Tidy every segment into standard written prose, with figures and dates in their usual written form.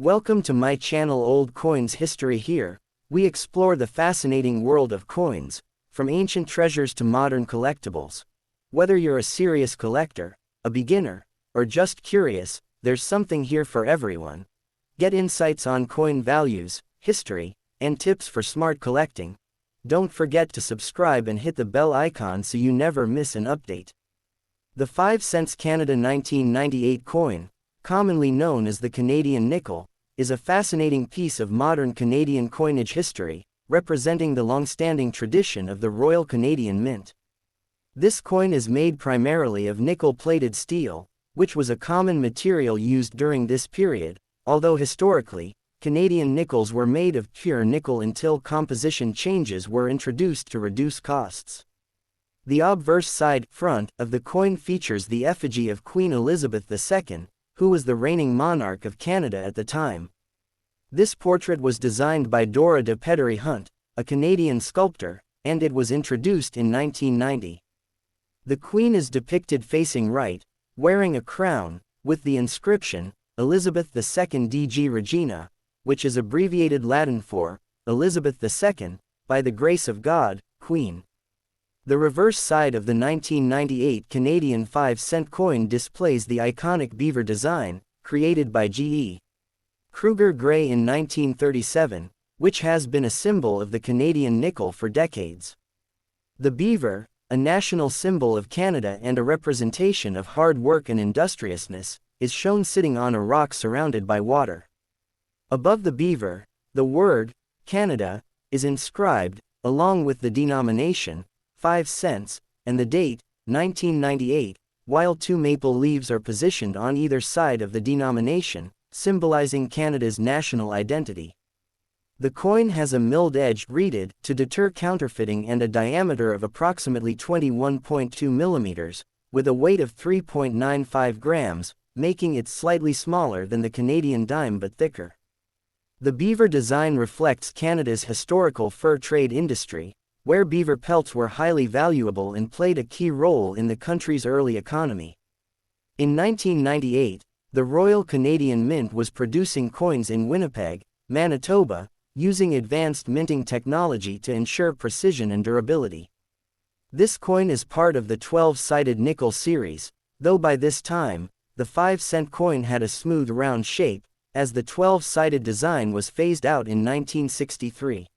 Welcome to my channel Old Coins History. Here, we explore the fascinating world of coins, from ancient treasures to modern collectibles. Whether you're a serious collector, a beginner, or just curious, there's something here for everyone. Get insights on coin values, history, and tips for smart collecting. Don't forget to subscribe and hit the bell icon so you never miss an update. The 5 cents Canada 1998 coin, commonly known as the Canadian nickel, is a fascinating piece of modern Canadian coinage history, representing the long-standing tradition of the Royal Canadian Mint. This coin is made primarily of nickel-plated steel, which was a common material used during this period, although historically, Canadian nickels were made of pure nickel until composition changes were introduced to reduce costs. The obverse side, front, of the coin features the effigy of Queen Elizabeth II, who was the reigning monarch of Canada at the time. This portrait was designed by Dora de Pedery Hunt, a Canadian sculptor, and it was introduced in 1990. The Queen is depicted facing right, wearing a crown, with the inscription, Elizabeth II DG Regina, which is abbreviated Latin for, Elizabeth II, by the grace of God, Queen. The reverse side of the 1998 Canadian 5-cent coin displays the iconic Beaver design, created by G.E. Kruger Gray in 1937, which has been a symbol of the Canadian nickel for decades. The Beaver, a national symbol of Canada and a representation of hard work and industriousness, is shown sitting on a rock surrounded by water. Above the Beaver, the word, Canada, is inscribed, along with the denomination, 5 cents, and the date, 1998, while 2 maple leaves are positioned on either side of the denomination, symbolizing Canada's national identity. The coin has a milled-edged reeded to deter counterfeiting and a diameter of approximately 21.2 millimeters, with a weight of 3.95 grams, making it slightly smaller than the Canadian dime but thicker. The Beaver design reflects Canada's historical fur trade industry, where beaver pelts were highly valuable and played a key role in the country's early economy. In 1998, the Royal Canadian Mint was producing coins in Winnipeg, Manitoba, using advanced minting technology to ensure precision and durability. This coin is part of the 12-sided nickel series, though by this time, the 5-cent coin had a smooth round shape, as the 12-sided design was phased out in 1963.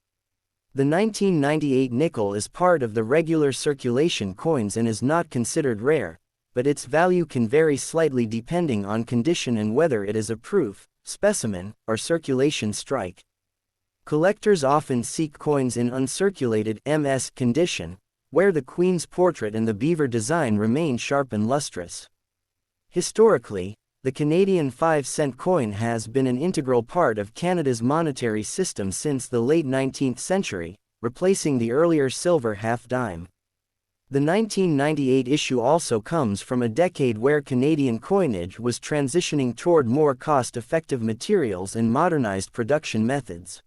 The 1998 nickel is part of the regular circulation coins and is not considered rare, but its value can vary slightly depending on condition and whether it is a proof, specimen, or circulation strike. Collectors often seek coins in uncirculated MS condition, where the Queen's portrait and the Beaver design remain sharp and lustrous. Historically, the Canadian 5-cent coin has been an integral part of Canada's monetary system since the late 19th century, replacing the earlier silver half-dime. The 1998 issue also comes from a decade where Canadian coinage was transitioning toward more cost-effective materials and modernized production methods.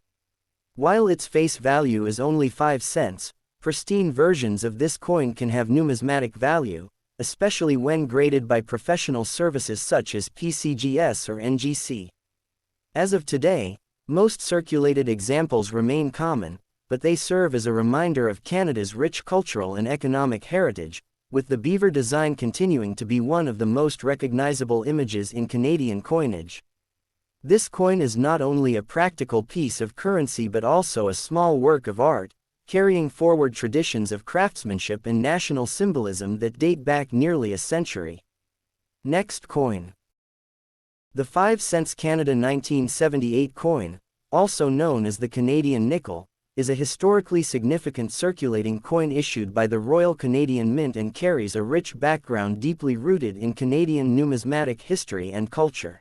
While its face value is only 5 cents, pristine versions of this coin can have numismatic value, especially when graded by professional services such as PCGS or NGC. As of today, most circulated examples remain common, but they serve as a reminder of Canada's rich cultural and economic heritage, with the Beaver design continuing to be one of the most recognizable images in Canadian coinage. This coin is not only a practical piece of currency but also a small work of art, carrying forward traditions of craftsmanship and national symbolism that date back nearly a century. Next coin. The 5 cents Canada 1978 coin, also known as the Canadian nickel, is a historically significant circulating coin issued by the Royal Canadian Mint and carries a rich background deeply rooted in Canadian numismatic history and culture.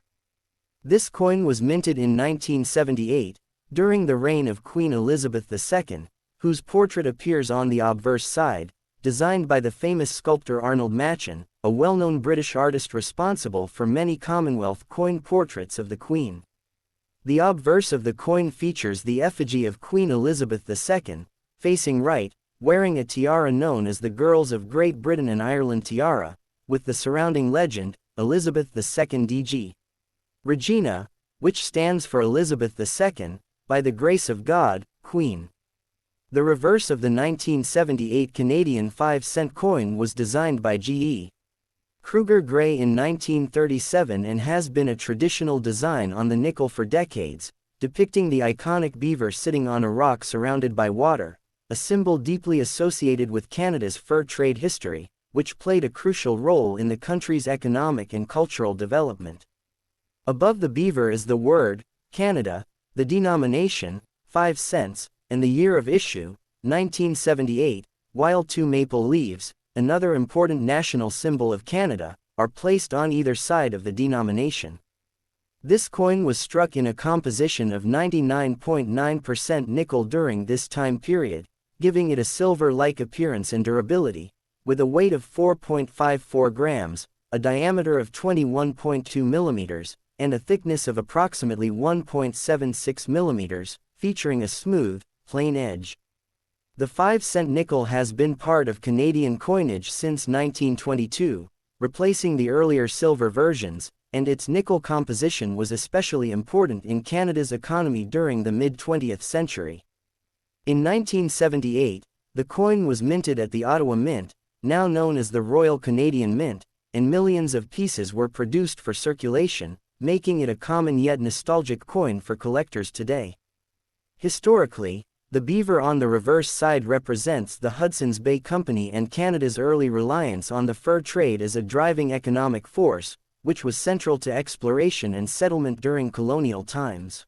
This coin was minted in 1978, during the reign of Queen Elizabeth II, whose portrait appears on the obverse side, designed by the famous sculptor Arnold Machen, a well-known British artist responsible for many Commonwealth coin portraits of the Queen. The obverse of the coin features the effigy of Queen Elizabeth II, facing right, wearing a tiara known as the Girls of Great Britain and Ireland tiara, with the surrounding legend, Elizabeth II DG Regina, which stands for Elizabeth II, by the grace of God, Queen. The reverse of the 1978 Canadian 5-cent coin was designed by G.E. Kruger Gray in 1937 and has been a traditional design on the nickel for decades, depicting the iconic beaver sitting on a rock surrounded by water, a symbol deeply associated with Canada's fur trade history, which played a crucial role in the country's economic and cultural development. Above the beaver is the word, Canada, the denomination, 5 cents, and the year of issue, 1978, while 2 maple leaves, another important national symbol of Canada, are placed on either side of the denomination. This coin was struck in a composition of 99.9% nickel during this time period, giving it a silver-like appearance and durability, with a weight of 4.54 grams, a diameter of 21.2 millimeters, and a thickness of approximately 1.76 millimeters, featuring a smooth, plain edge. The 5-cent nickel has been part of Canadian coinage since 1922, replacing the earlier silver versions, and its nickel composition was especially important in Canada's economy during the mid-20th century. In 1978, the coin was minted at the Ottawa Mint, now known as the Royal Canadian Mint, and millions of pieces were produced for circulation, making it a common yet nostalgic coin for collectors today. Historically, the beaver on the reverse side represents the Hudson's Bay Company and Canada's early reliance on the fur trade as a driving economic force, which was central to exploration and settlement during colonial times.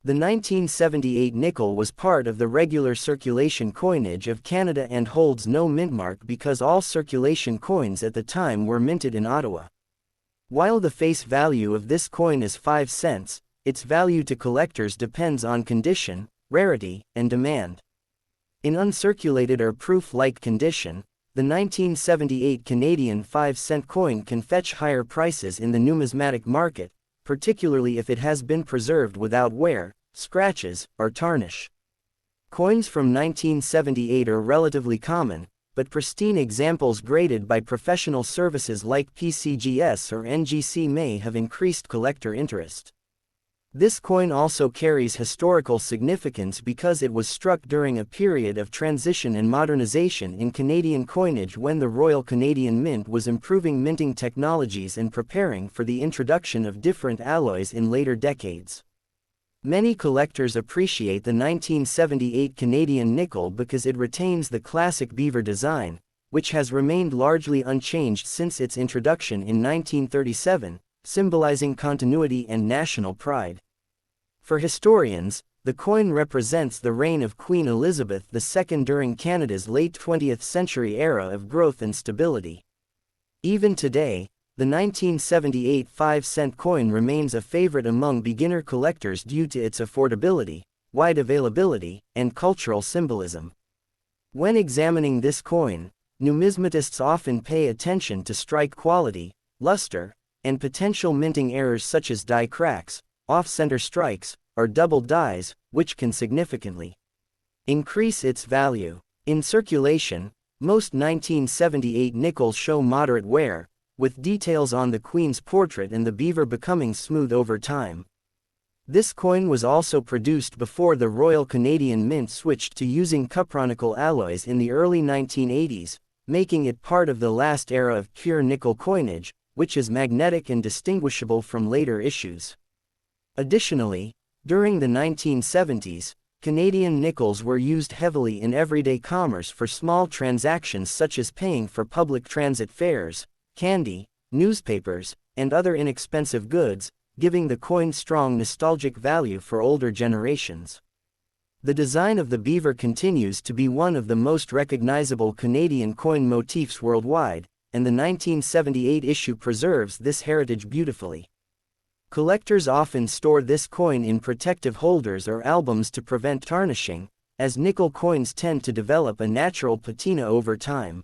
The 1978 nickel was part of the regular circulation coinage of Canada and holds no mintmark because all circulation coins at the time were minted in Ottawa. While the face value of this coin is 5 cents, its value to collectors depends on condition, rarity, and demand. In uncirculated or proof-like condition, the 1978 Canadian 5-cent coin can fetch higher prices in the numismatic market, particularly if it has been preserved without wear, scratches, or tarnish. Coins from 1978 are relatively common, but pristine examples graded by professional services like PCGS or NGC may have increased collector interest. This coin also carries historical significance because it was struck during a period of transition and modernization in Canadian coinage when the Royal Canadian Mint was improving minting technologies and preparing for the introduction of different alloys in later decades. Many collectors appreciate the 1978 Canadian nickel because it retains the classic beaver design, which has remained largely unchanged since its introduction in 1937, symbolizing continuity and national pride. For historians, the coin represents the reign of Queen Elizabeth II during Canada's late 20th century era of growth and stability. Even today, the 1978 5-cent coin remains a favorite among beginner collectors due to its affordability, wide availability, and cultural symbolism. When examining this coin, numismatists often pay attention to strike quality, luster, and potential minting errors such as die cracks, off-center strikes, or double dies, which can significantly increase its value. In circulation, most 1978 nickels show moderate wear, with details on the Queen's portrait and the beaver becoming smooth over time. This coin was also produced before the Royal Canadian Mint switched to using cupronickel alloys in the early 1980s, making it part of the last era of pure nickel coinage, which is magnetic and distinguishable from later issues. Additionally, during the 1970s, Canadian nickels were used heavily in everyday commerce for small transactions such as paying for public transit fares, candy, newspapers, and other inexpensive goods, giving the coin strong nostalgic value for older generations. The design of the beaver continues to be one of the most recognizable Canadian coin motifs worldwide, and the 1978 issue preserves this heritage beautifully. Collectors often store this coin in protective holders or albums to prevent tarnishing, as nickel coins tend to develop a natural patina over time.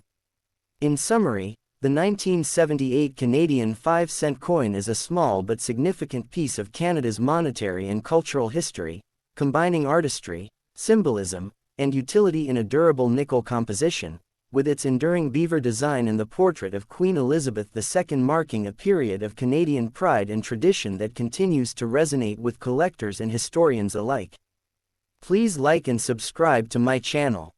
In summary, the 1978 Canadian 5-cent coin is a small but significant piece of Canada's monetary and cultural history, combining artistry, symbolism, and utility in a durable nickel composition, with its enduring beaver design and the portrait of Queen Elizabeth II marking a period of Canadian pride and tradition that continues to resonate with collectors and historians alike. Please like and subscribe to my channel.